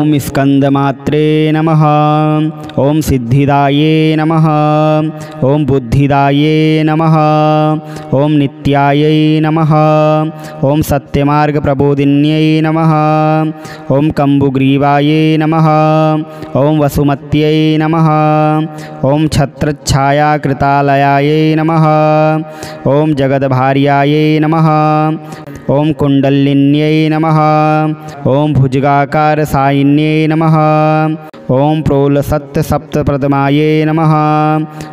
ओम स्कंदमात्रे नमः। ओम सिद्धिदाये नमः। ओम बुद्धिदाये नमः। ओम नित्यायै नमः। ओम सत्यमार्ग प्रबोधिन्यै नमः। ओम कंबुग्रीवाये नमः। ओम वसुमत्यै नमः। ओम छत्रच्छायाकृतालयायै नमः। ओम जगद्भार्यायै नमः। ओम कुंडलिन्यै नमः। ओम भुजगाकार सायिन्यै नमः। ओम प्रोलसत्य सप्तप्रदमाये नमः।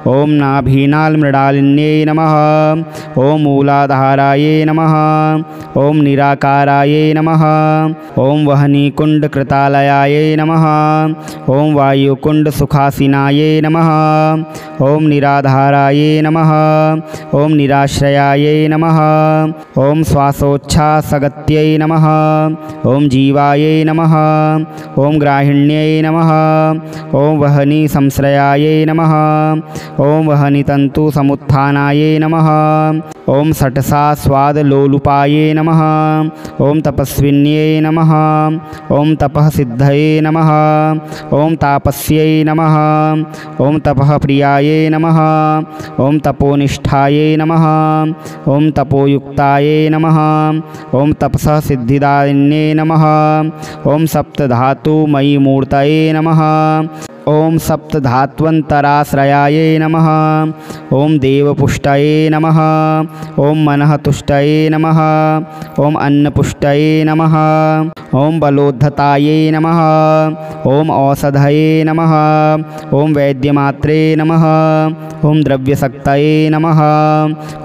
ओम नाभीनालमृडालिन्यै नमः। ओम मूलाधाराये नमः। ओम निराकाराये नमः। ओम वहनीकुण्डकृतालयाये नमः। ओम वायुकुण्डसुखासीनाये नमः। ओम निराधाराये नमः। ओम निराश्रयाये नमः। ओम श्वासोच्छ्वासगत्यै नमः। ओम जीवायै नमः। ओम ग्राहिण्यै नमः। ओम वहनी संश्रयायै नमः। ओम वहनी तंतु समुत्थानायै नमः। ओम षट्सा स्वादलोलुपायै नमः। ओम तपस्विन्यै नमः। ओम तपः सिद्धये नमः। ओम तापस्यै नमः। ओम तपः प्रियायै नमः। ओम तपोनिष्ठायै नमः। ओम तपोयुक्तायै नमः। ओम तपसः सिद्धिदायिन्यै नमः। ओम सप्तधातुमयी मूर्तये नमः। ओम सप्तधात्वन्तराश्रयायै नमः। ओम देवपुष्टये नमः। ओम मनःतुष्टये नमः। ओम अन्नपुष्टये नमः। ओम बलोद्धतायै नमः। ओम औषधये नमः। ओम वैद्यमात्रे नमः। ओम द्रव्यशक्तये नमः।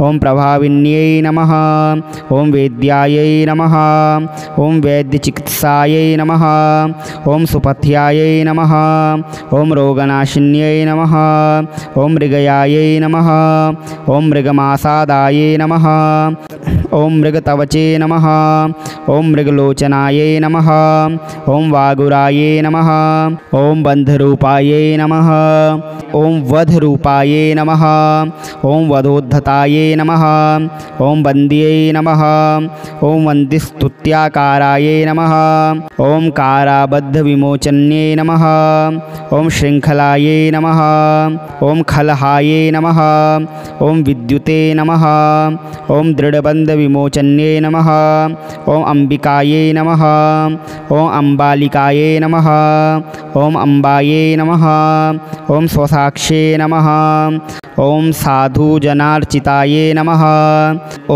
ओम प्रभाविन्यै नमः। ओम वेद्यायै नमः। ओम वैद्यचिकित्सायै नमः। ओम सुपथ्यायै नमः। ओम रोगनाशिन्यै नमः। ओम मृगयायै नमः। ओम मृगमासादायै नमः। ओम मृगतवचे नमः। ओम मृगलोचनायै नमः। ओम वागुरायै नमः। ओम बन्धरूपायै नमः। ओम वधरूपायै नमः। ओम वधोद्धतायै नमः। ओम वन्द्यै नमः। ओम वन्दिस्तुत्याकारायै नमः। ओम काराबद्धविमोचन्यै नमः। ओम श्रृंखलायै नमः। ओम खलहायै नमः। ओम विद्युते नमः। ओम दृढबन्धविमोचन्यै नमः। ओम अंबिकायै नमः। ओम अम्बालिकायै नमः। ओम अम्बायै नमः। ओम स्वसाक्षे नमः। ओम साधुजनार्चितायै नमः।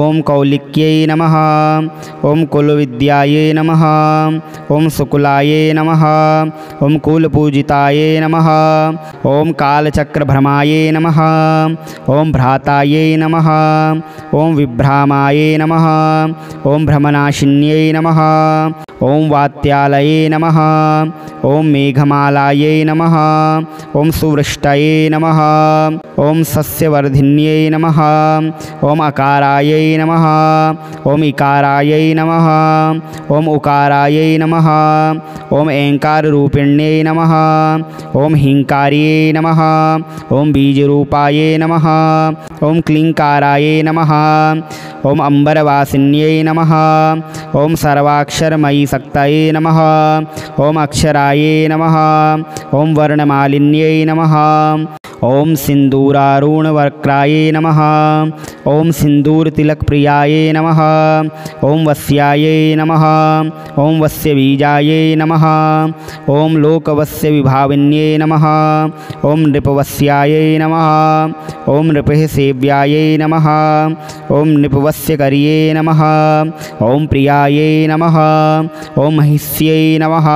ओम कौलिक्यै नमः। ओम कुलविद्यायै नमः। ओम शुक्लायै नमः। ओम कुलपूजितायै नमः। ओम कालचक्रभ्रमायै नमः। ओम भ्रातायै नमः। ओम विभ्रामायै नमः। ओम भ्रमनाशिन्यै नमः। ओम वात्यालये नमः। ओम मेघमालायै नमः। ओम सुवृष्टये नमः। ओम सस्यवर्धिन्यै नमः। ओम अकारायै नमः। ओम इकारायै नमः। ओम उकारायै नमः। ओम ऐंकाररूपिण्यै नमः। ओम हिंकार्यै नमः। ओम बीजरूपायै नमः। ओम क्लींकारायै नमः। ओम अंबरवासिन्यै नमः। ओम सर्वाक्षरमयी शक्तये नमः। ओम अक्षरायै नमः। ओम वर्णमालिन्यै नमः। ओम सिंदूरारुणवक्त्रायै नमः। ओम सिंदूरतिलकप्रियायै नमः। ओम वस्यायै नमः। ओम वस्यबीजायै नमः। ओम लोकवस्यविभाविन्यै नमः। ओम नृपवस्यायै नमः। ओम नृपः सेव्यायै नमः। ओम नृपवस्यकर्यै नमः। ओम प्रियायै नमः। ओम महिष्यै नमः।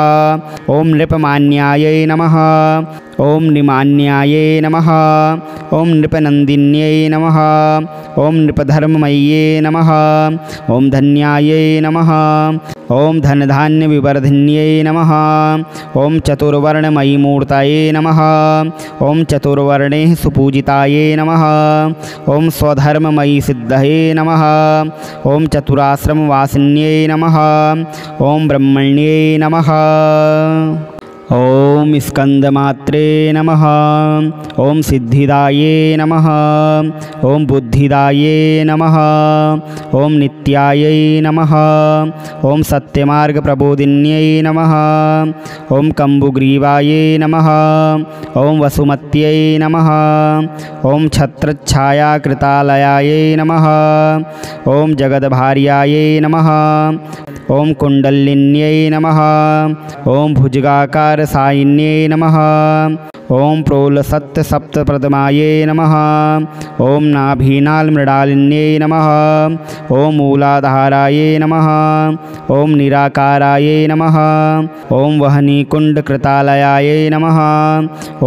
ओम नृपमान्यायै नमः। ओम निमान्यायै नमः। ओम नृपनन्दिन्यै नमः। ओम नृपधर्ममय्यै नमः। ओम धन्यायै नमः। ओम धनधान्यविवर्धिन्यै नमः। ओम चतुर्वर्णमयी मूर्तये नमः। ओम चतुर्वर्णैः सुपूजितायै नमः। ओम स्वधर्ममयी सिद्धये नमः। ओम चतुराश्रमवासिन्यै नमः। ओम ब्रह्मण्यै नमः। ओम स्कंदमात्रे नमः। ओम सिद्धिदाये नमः। ओम बुद्धिदाये नमः। ओम नित्यायै नमः। ओम सत्यमार्ग प्रबोधिन्यै नमः। ओम कंबुग्रीवाये नमः। ओम वसुमत्यै नमः। ओम छत्रच्छायाकृतालयायै नमः। ओम जगद्भार्यायै नमः। ओम कुंडलिन्यै नमः। ओम भुजगाकार सायिन्यै नमः। ओम प्रोलसत्य सप्तप्रदमाये नमः। ओम नाभीनालमृडालिन्यै नमः। ओम मूलाधाराये नमः। ओम निराकाराये नमः। ओम वहनीकुण्डकृतालयाये नमः।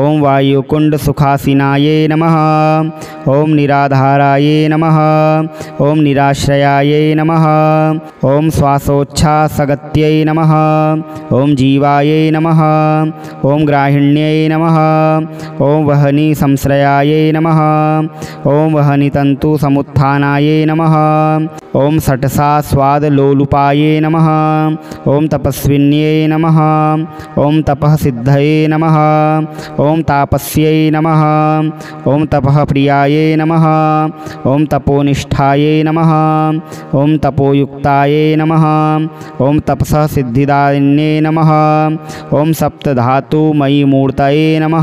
ओम वायुकुण्डसुखासीनाये नमः। ओम निराधाराये नमः। ओम निराश्रयाये नमः। ओम श्वासोच्छ्वासगत्यै नमः। ओम जीवायै नमः। ओम ग्राहिण्यै नमः। ओम वहनी संश्रयायै नमः। ओम वहनी तंतु समुत्थानायै नमः। ओम षट्सा स्वादलोलुपायै नमः। ओम तपस्विन्यै नमः। ओम तपः सिद्धये नमः। ओम तापस्यै नमः। ओम तपः प्रियायै नमः। ओम तपोनिष्ठायै नमः। ओम तपोयुक्तायै नमः। ओम तपसः सिद्धिदायिन्यै नमः। ओम सप्तधातुमयी मूर्तये नमः।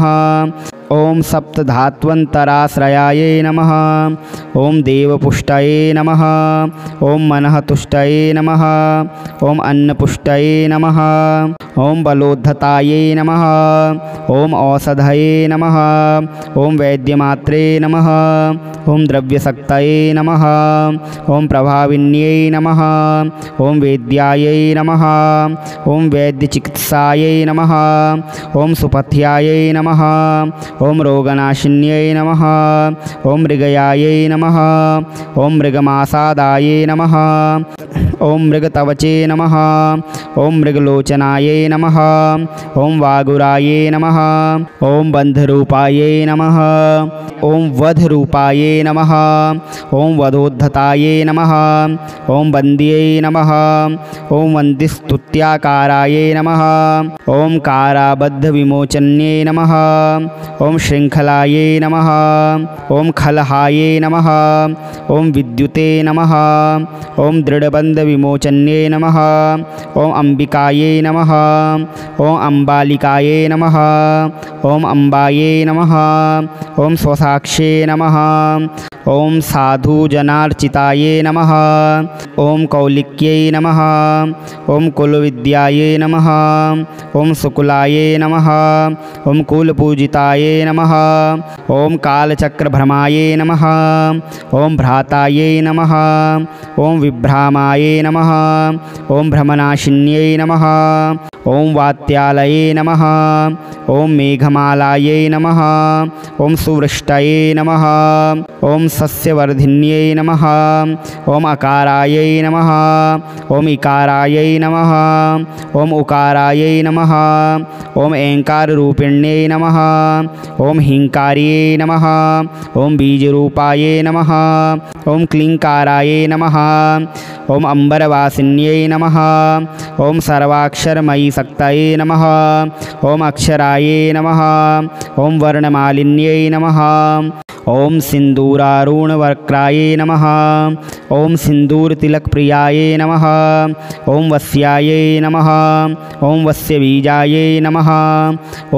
ओम सप्तधात्वन्तराश्रयायै नमः। ओम देवपुष्टये नमः। ओम मनःतुष्टये नमः। ओम अन्नपुष्टये नमः। ओम बलोद्धतायै नमः। ओम औषधये नमः। ओम वैद्यमात्रे नमः। ओम द्रव्यशक्तये नमः। ओम प्रभाविन्यै नमः। ओम वेद्यायै नमः। ओम वैद्यचिकित्सायै नमः। ओम सुपथ्यायै नमः। ओम रोगनाशिन्यै नमः। ओम मृगयायै नमः। ओम मृगमासादायै नमः। ओम मृगतवचे नमः। ओम मृगलोचनायै नमः। ओम वागुरायै नमः। ओम बन्धरूपायै नमः। ओम वधरूपायै नमः। ओम वधोद्धतायै नमः। ओम वन्द्यै नमः। ओम वन्दिस्तुत्याकारायै नमः। ओम काराबद्धविमोचन्यै नमः। ओम श्रृंखलायै नमः। ओम खलहायै नमः। ओम विद्युते नमः। ओम दृढबन्धविमोचन्यै नमः। ओम अंबिकायै नमः। ओम अम्बालिकायै नमः। ओम अम्बायै नमः। ओम स्वसाक्षे नमः। ओम साधुजनार्चितायै नमः। ओम कौलिक्यै नमः। ओम कुलविद्यायै नमः। ओम शुक्लायै नमः। ओम कुलपूजितायै नमः। ओम कालचक्रभ्रमायै नमः। ओम भ्रातायै नमः। ओम विभ्रामायै नमः। ओम भ्रमनाशिन्यै नमः। ओम वात्यालये नमः। ओम मेघमालायै नमः। ओम सुवृष्टये नमः। ओम सस्यवर्धिन्यै नमः। ओम अकारायै नमः। ओम इकारायै नमः। ओम उकारायै नमः। ओम ऐंकाररूपिण्यै नमः। ओम हिंकार्यै नमः। ओम बीजरूपायै नमः। ओम क्लींकारायै नमः। ओम अंबरवासिन्यै नमः। ओम सर्वाक्षरमयी शक्तये नमः। ओम अक्षरायै नमः। ओम वर्णमालिन्यै नमः। ओम सिन्दूरारुणवक्त्रायै नमः। ओम सिन्दूरतिलकप्रियायै नमः। ओम वस्यायै नमः। ओम वस्यबीजायै नमः।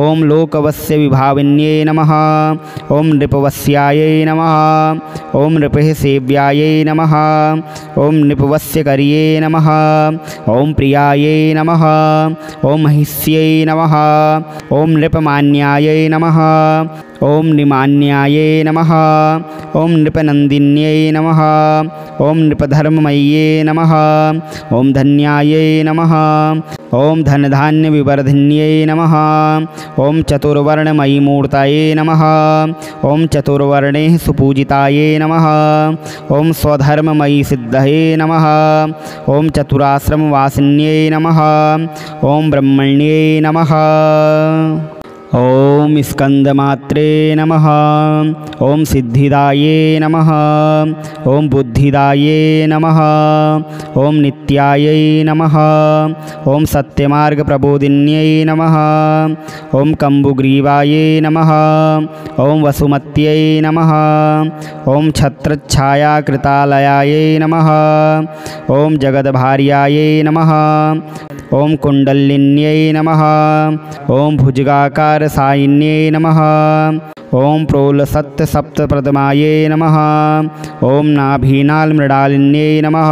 ओम लोकवस्यविभाविन्यै नमः। ओम नृपवस्यायै नमः। ओम नृपः सेव्यायै नमः। ओम नृपवस्यकर्यै नमः। ओम प्रियायै नमः। ओम महिष्यै नमः। ओम नृपमान्यायै नमः। ओम निमान्यायै नमः। ओम नृपनन्दिन्यै नमः। ओम नृपधर्ममय्यै नमः। ओम धन्यायै नमः। ओम धनधान्यविवर्धिन्यै नमः। ओम चतुर्वर्णमयी मूर्तये नमः। ओम चतुर्वर्णैः सुपूजितायै नमः। ओम स्वधर्ममयी सिद्धये नमः। ओम चतुराश्रमवासिन्यै नमः। ओम ब्रह्मण्यै नमः। ओम स्कंदमात्रे नमः। ओम सिद्धिदाये नमः। ओम बुद्धिदाये नमः। ओम नित्यायै नमः। ओम सत्यमार्ग प्रबोधिन्यै नमः। ओम कंबुग्रीवाये नमः। ओम वसुमत्यै नमः। ओम छत्रच्छायाकृतालयायै नमः। ओम जगद्भार्यायै नमः। ओम कुंडलिन्यै नमः। ओम भुजगाकार सायिन्यै नमः। ओम प्रोलसत्य सप्तप्रदमायै नमः। ओम नाभीनालमृडालिन्यै नमः।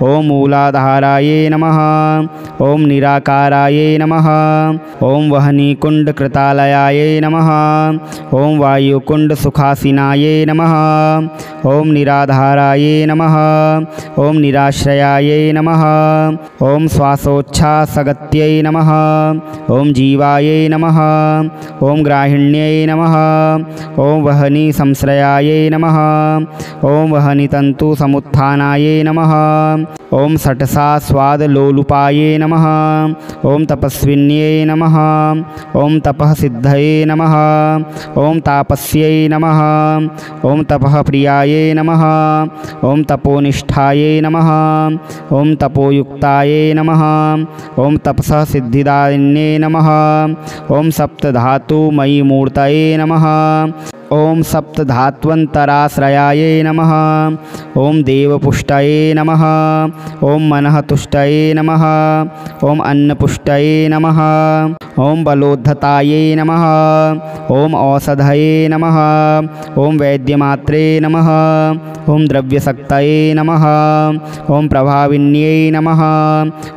ओम मूलाधारायै नमः। ओम निराकारायै नमः। ओम वहनीकुण्डकृतालयायै नमः। ओम वायुकुण्डसुखासीनायै नमः। ओम निराधारायै नमः। ओम निराश्रयायै नमः। ओम श्वासोच्छ्वासगत्यै नमः। ओम जीवायै नमः। ओम ग्राहिण्यै नमः। ओम वहनी संश्रयायै नमः। ओम वहनी तंतु समुत्थानायै नमः। ओम षट्सा स्वादलोलुपायै नमः। ओम तपस्विन्यै नमः। ओम तपः सिद्धये नमः। ओम तापस्यै नमः। ओम तपः प्रियायै नमः। ओम तपोनिष्ठायै नमः। ओम तपोयुक्तायै नमः। ओम तपसः सिद्धिदायिन्यै नमः। ओम सप्तधातुमयी मूर्तये नमः। ओम सप्तधात्वन्तराश्रयायै नमः। ओम देवपुष्टये नमः। ओम मनःतुष्टये नमः। ओम अन्नपुष्टये नमः। ओम बलोद्धतायै नमः। ओम औषधये नमः। ओम वैद्यमात्रे नमः। ओम द्रव्यशक्तये नमः। ओम प्रभाविन्यै नमः।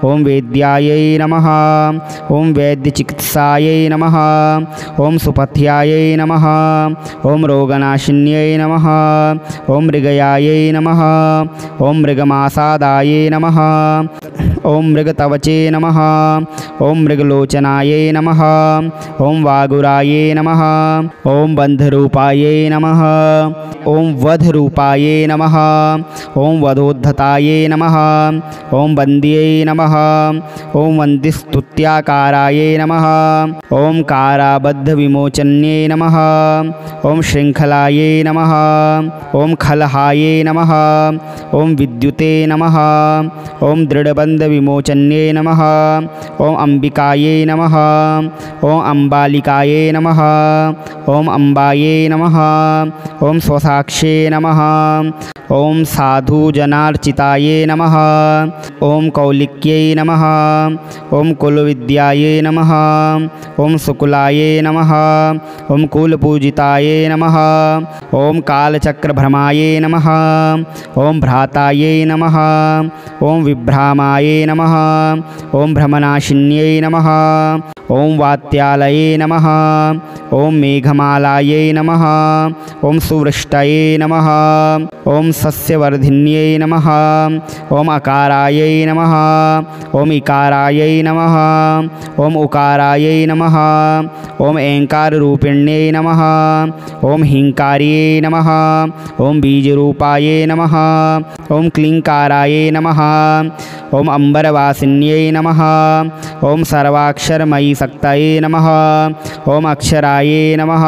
ओम वेद्यायै नमः। ओम वैद्यचिकित्सायै नमः। ओम सुपथ्यायै नमः। ओम रोगनाशिन्यै नमः। ओम मृगयायै नमः। ओम मृगमासादायै नमः। ओम मृगतवचे नमः। ओम मृगलोचनायै नमः। ओम वागुरायै नमः। ओम बन्धरूपायै नमः। ओम वधरूपायै नमः। ओम वधोद्धतायै नमः। ओम वन्द्यै नमः। ओम वन्दिस्तुत्याकारायै नमः। ओम काराबद्धविमोचन्यै नमः। ओम श्रृंखलायै नमः। ओम खलहायै नमः। ओम विद्युते नमः। ओम दृढबन्धविमोचन्यै नमः। ओम अंबिकायै नमः। ओम अम्बालिकायै नमः। ओम अम्बायै नमः। ओम स्वसाक्षे नमः। ओम साधुजनार्चितायै नमः। ओम कौलिक्यै नमः। ओम कुलविद्यायै नमः। ओम शुक्लायै नमः। ओम कुलपूजितायै नमः। ओम कालचक्रभ्रमायै नमः। ओम भ्रातायै नमः। ओम विभ्रामायै नमः। ओम भ्रमनाशिन्यै नमः। ओम वात्यालये नमः। ओम मेघमालायै नमः। ओम सुवृष्टये नमः। ओम सस्यवर्धिन्यै नमः। ओम अकारायै नमः। ओम इकारायै नमः। ओम उकारायै नमः। ओम ऐंकाररूपिण्यै नमः। ओम ह्रींकार्यै नमः। ओम बीजरूपायै नमः। ओम क्लींकारायै नमः। ओम अम्बरवासिन्यै नमः। ओम सर्वाक्षरमयी शक्तये नमः। ओम अक्षरायै नमः।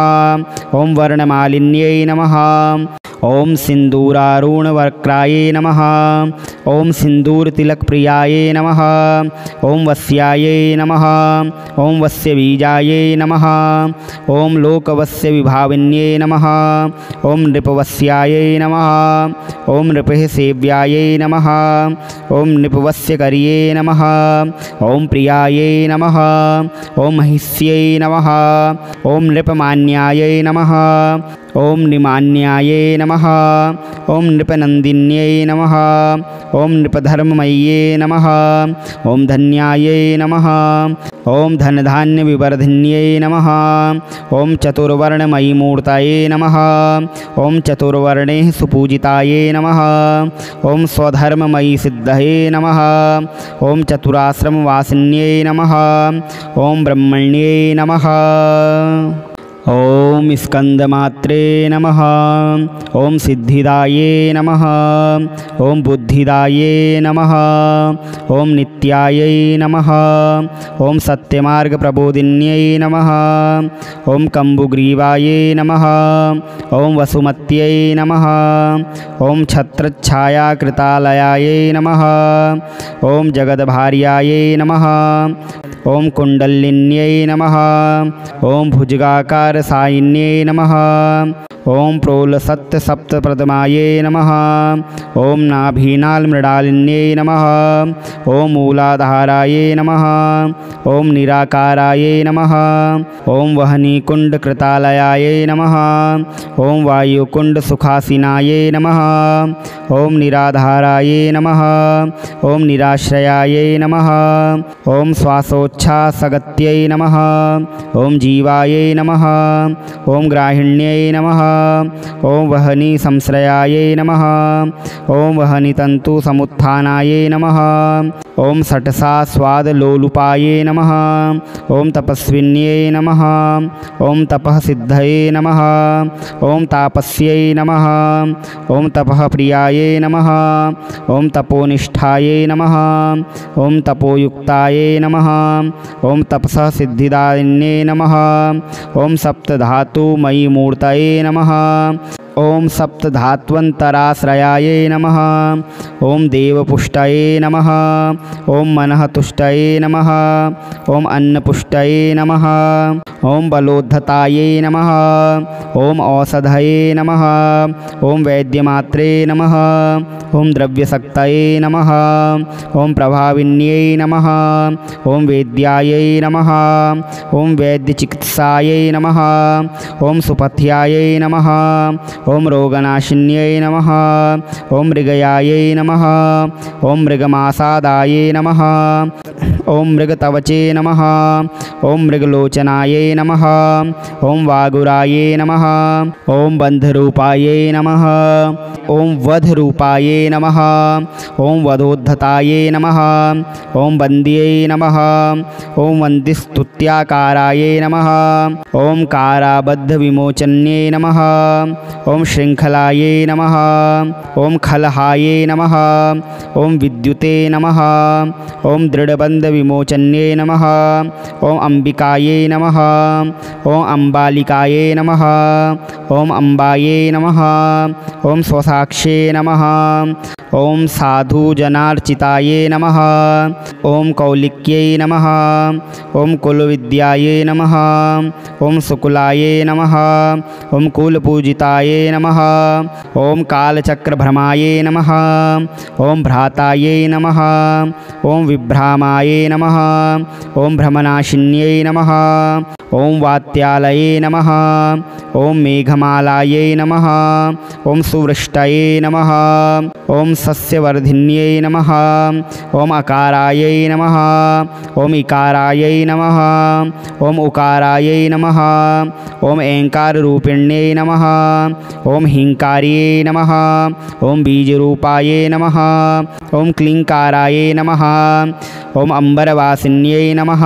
ओम वर्णमालिन्यै नमः। ओम सिन्दूरारुणवक्त्रायै नमः। ओम सिन्दूरतिलकप्रियायै नमः। ओम वस्यायै नमः। ओम वस्यबीजायै नमः। ओम लोकवस्यविभाविन्यै नमः। ओम नृपवस्यायै नमः। ओम नृपः सेव्यायै नमः। ओम नृपवस्यकर्यै नमः। ओम प्रियायै नमः। ओम महिष्यै नमः। ओम नृपमान्यायै नमः। ओम निमान्यायै नमः। ओम नृपनन्दिन्यै नमः। ओम नृपधर्ममय्यै नमः। ओम धन्यायै नमः। ओम धनधान्यविवर्धिन्यै नमः। ओम चतुर्वर्णमयी मूर्तये नमः। ओम चतुर्वर्णैः सुपूजितायै नमः। ओम स्वधर्ममयी सिद्धये नमः। ओम चतुराश्रमवासिन्यै नमः। ओम ब्रह्मण्यै नमः। ओम स्कंदमात्रे नमः। ओम सिद्धिदाये नमः। ओम बुद्धिदाये नमः। ओम नित्यायै नमः। ओम सत्यमार्ग प्रबोधिन्यै नमः। ओम कंबुग्रीवाये नमः। ओम वसुमत्यै नमः। ओम छत्रच्छायाकृतालयायै नमः। ओम जगद्भार्यायै नमः। ओम कुंडलिन्यै नमः। ओम भुजगाकार सायिन्यै नमः। ओम प्रोलसत्य सप्तप्रदमाये नमः। ओम नाभीनालमृडालिन्यै नमः। ओम मूलाधाराये नमः। ओम निराकाराये नमः। ओम वहनीकुण्डकृतालयाये नमः। ओम वायुकुण्डसुखासीनाये नमः। ओम निराधाराये नमः। ओम निराश्रयाये नमः। ओम श्वासोच्छ्वासगत्यै नमः। ओम जीवायै नमः। ओम ग्राहिण्यै नमः। ओम वहनी संश्रयायै नमः। ओम वहनी तंतु समुत्थानायै नमः। ओम षट्सा स्वादलोलुपायै नमः। ओम तपस्विन्यै नमः। ओम तपः सिद्धये नमः। ओम तापस्यै नमः। ओम तपः प्रियायै नमः। ओम तपोनिष्ठायै नमः। ओम तपोयुक्तायै नमः। ओम तपसः सिद्धिदायिन्यै नमः। ओम सप्तधातुमयी मूर्तये नमः। ओम सप्तधात्वन्तराश्रयायै नमः। ओम देवपुष्टये नमः। ओम मनःतुष्टये नमः। ओम अन्नपुष्टये नमः। ओम बलोद्धतायै नमः। ओम औषधये नमः। ओम वैद्यमात्रे नमः। ओम द्रव्यशक्तये नमः। ओम प्रभाविन्यै नमः। ओम वेद्यायै नमः। ओम वैद्यचिकित्सायै नमः। ओम सुपथ्यायै नमः। ओम रोगनाशिन्यै नमः। ओम मृगयायै नमः। ओम मृगमासादायै नमः। ओम मृगतवचे नमः। ओम मृगलोचनायै नमः। ओम वागुरायै नमः। ओम बन्धरूपायै नमः। ओम वधरूपायै नमः। ओम वधोद्धतायै नमः। ओम वन्द्यै नमः। ओम वन्दिस्तुत्याकारायै नमः। ओम काराबद्धविमोचन्यै नमः। ओम श्रृंखलायै नमः। ओम खलहायै नमः। ओम विद्युते नमः। ओम दृढबन्धविमोचन्यै नमः। ओम अंबिकायै नमः। ओम अम्बालिकायै नमः। ओम अम्बायै नमः। ओम स्वसाक्षे नमः। ओम साधुजनार्चितायै नमः। ओम कौलिक्यै नमः। ओम कुलविद्यायै नमः। ओम शुक्लायै नमः। ओम कुलपूजितायै नमः। ओम कालचक्रभ्रमायै नमः। ओम भ्रातायै नमः। ओम विभ्रामायै नमः। ओम भ्रमनाशिन्यै नमः। ओम वात्यालये नमः। ओम मेघमालायै नमः। ओम सुवृष्टये नमः। ओम सस्यवर्धिन्यै नमः। ओम अकारायै नमः। ओम इकारायै नमः। ओम उकारायै नमः। ओम ऐंकाररूपिण्यै नमः। ओम ह्रींकार्यै नमः। ओम बीजरूपायै नमः। ओम क्लींकारायै नमः। ओम अम्बरवासिन्यै नमः।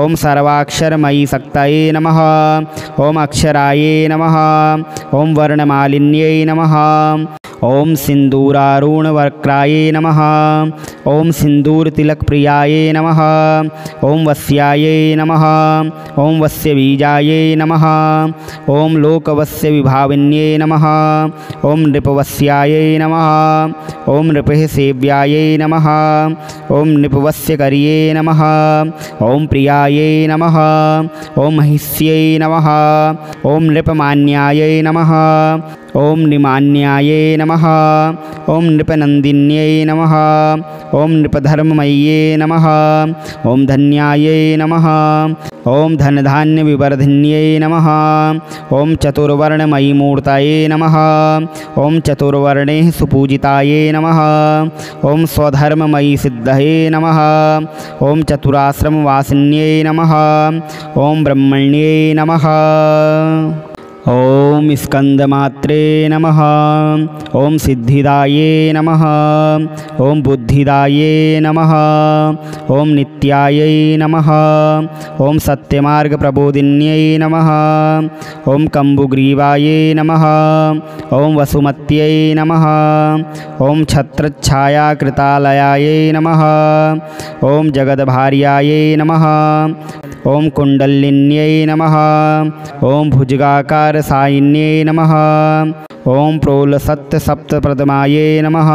ओम सर्वाक्षरमयी शक्तये नमः। ओम अक्षरायै नमः। ओम वर्णमालिन्यै नमः। ओम सिन्दूरारुणवक्त्रायै नमः। ओम सिन्दूरतिलकप्रियायै नमः। ओम वस्यायै नमः। ओम वस्यबीजायै नमः। ओम लोकवस्यविभाविन्यै नमः। ओम नृपवस्यायै नमः। ओम नृपः सेव्यायै नमः। ओम नृपवस्यकर्यै नमः। ओम प्रियायै नमः। ओम महिष्यै नमः। ओम नृपमान्यायै नमः। ओम निमान्यायै नमः। ओम नृपनन्दिन्यै नमः। ओम नृपधर्ममय्यै नमः। ओम धन्यायै नमः। ओम धनधान्यविवर्धिन्यै नमः। ओम चतुर्वर्णमयी मूर्तये नमः। ओम चतुर्वर्णैः सुपूजितायै नमः। ओम स्वधर्ममयी सिद्धये नमः। ओम चतुराश्रमवासिन्यै नमः। ओम ब्रह्मण्यै नमः। ओम स्कंदमात्रे नमः। ओम सिद्धिदाये नमः। ओम बुद्धिदाये नमः। ओम नित्यायै नमः। ओम सत्यमार्ग प्रबोधिन्यै नमः। ओम कंबुग्रीवाये नमः। ओम वसुमत्यै नमः। ओम छत्रच्छायाकृतालयायै नमः। ओम जगद्भार्यायै नमः। ओम कुंडलिन्यै नमः। ओम भुजगाकार सायिन्यै नमः। ओम प्रोलसत्य सप्तप्रदमायै नमः।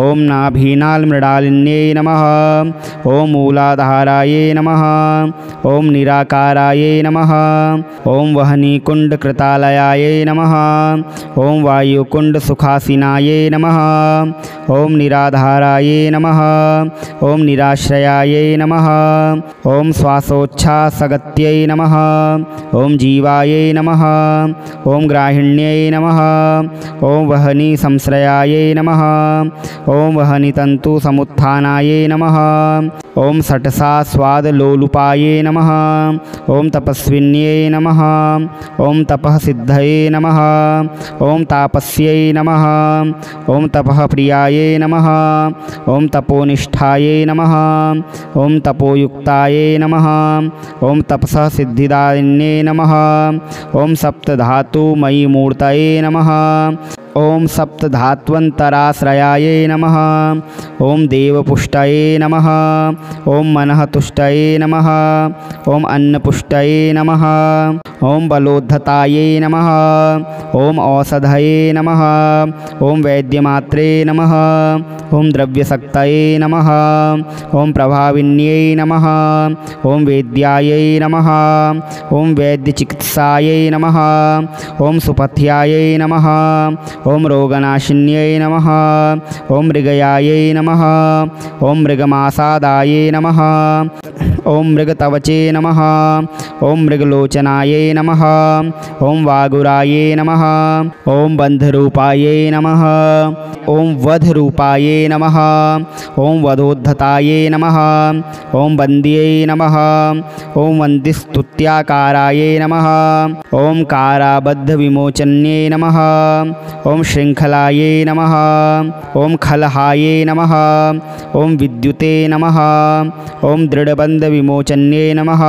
ओम नाभीनालमृडालिन्यै नमः। ओम मूलाधारायै नमः। ओम निराकारायै नमः। ओम वहनीकुण्डकृतालयायै नमः। ओम वायुकुण्डसुखासीनायै नमः। ओम निराधारायै नमः। ओम निराश्रयायै नमः। ओम श्वासोच्छ्वासगत्यै नमः। ओम जीवायै नमः। ओम ग्राहिण्यै नमः। ओम वहनी संश्रयायै नमः। ओम वहनी तंतु समुत्थानायै नमः। ओम षट्सा स्वादलोलुपायै नमः। ओम तपस्विन्यै नमः। ओम तपः सिद्धये नमः। ओम तापस्यै नमः। ओम तपः प्रियायै नमः। ओम तपोनिष्ठायै नमः। ओम तपोयुक्तायै नमः। ओम तपसः सिद्धिदायिन्यै नमः। ओम सप्तधातुमयी मूर्तये नमः। ओम सप्तधात्वन्तराश्रयायै नमः। ओम देवपुष्टये नमः। ओम मनःतुष्टये नमः। ओम अन्नपुष्टये नमः। ओम बलोद्धतायै नमः। ओम औषधये नमः। ओम वैद्यमात्रे नमः। ओम द्रव्यशक्तये नमः। ओम प्रभाविन्यै नमः। ओम वेद्यायै नमः। ओम वैद्यचिकित्सायै नमः। ओम सुपथ्यायै नमः। ओम रोगनाशिन्यै नमः। ओम मृगयायै नमः। ओम मृगमासादायै नमः। ओम मृगतवचे नमः। ओम मृगलोचनायै नमः। ओम वागुरायै नमः। ओम बन्धरूपायै नमः। ओम वधरूपायै नमः। ओम वधोद्धतायै नमः। ओम वन्द्यै नमः। ओम वन्दिस्तुत्याकारायै नमः। ओम काराबद्धविमोचन्यै नमः। ओम श्रृंखलायै नमः। ओम खलहायै नमः। ओम विद्युते नमः। ओम दृढबन्धविमोचन्यै नमः।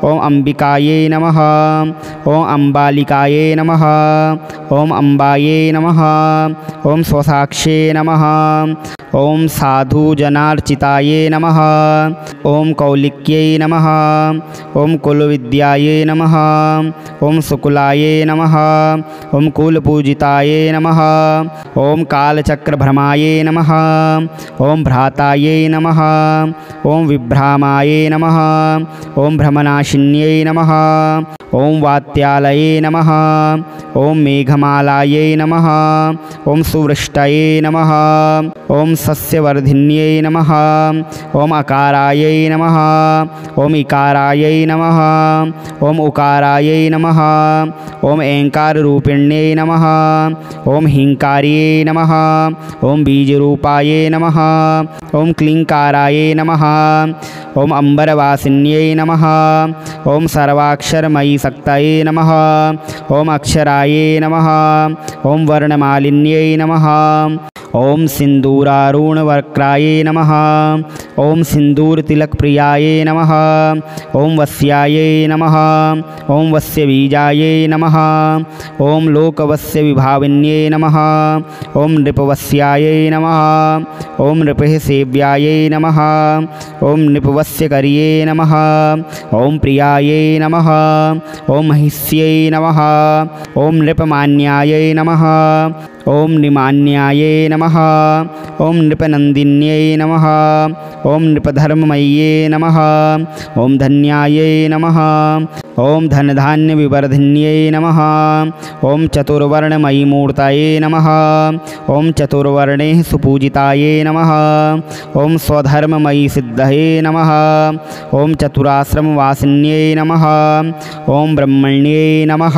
ओम अंबिकायै नमः। ओम अम्बालिकायै नमः। ओम अम्बायै नमः। ओम स्वसाक्षे नमः। ओम साधुजनार्चितायै नमः। ओम कौलिक्यै नमः। ओम कुलविद्यायै नमः। ओम शुक्लायै नमः। ओम कुलपूजितायै नमः। ओम कालचक्रभ्रमायै नमः। ओम भ्रातायै नमः। ओम विभ्रामायै नमः। ओम भ्रमनाशिन्यै नमः। ओम वात्यालये नमः। ओम मेघमालायै नमः। ओम सुवृष्टये नमः। ओम सस्यवर्धिन्यै नमः। ओम अकारायै नमः। ओम इकारायै नमः। ओम उकारायै नमः। ओम ऐंकाररूपिण्यै नमः। ओम ह्रींकार्यै नमः। ओम बीजरूपायै नमः। ओम क्लींकारायै नमः। ओम अम्बरवासिन्यै नमः। ओम सर्वाक्षरमयी शक्तये नमः। ओम अक्षरायै नमः। ओम वर्णमालिन्यै नमः। ओम सिन्दूरारुणवक्त्रायै नमः। ओम सिन्दूरतिलकप्रियायै नमः। ओम वस्यायै नमः। ओम वस्यबीजायै नमः। ओम लोकवस्यविभाविन्यै नमः। ओम नृपवस्यायै नमः। ओम नृपः सेव्यायै नमः। ओम नृपवस्यकर्यै नमः। ओम प्रियायै नमः। ओम महिष्यै नमः। ओम नृपमान्यायै नमः। ओम निमान्यायै नमः। ओम नृपनन्दिन्यै नमः। ओम नृपधर्ममय्यै नमः। ओम धन्यायै नमः। ओम धनधान्यविवर्धिन्यै नमः। ओम चतुर्वर्णमयी मूर्तये नमः। ओम चतुर्वर्णैः सुपूजितायै नमः। ओम स्वधर्ममयी सिद्धये नमः। ओम चतुराश्रमवासिन्यै नमः। ओम ब्रह्मण्यै नमः।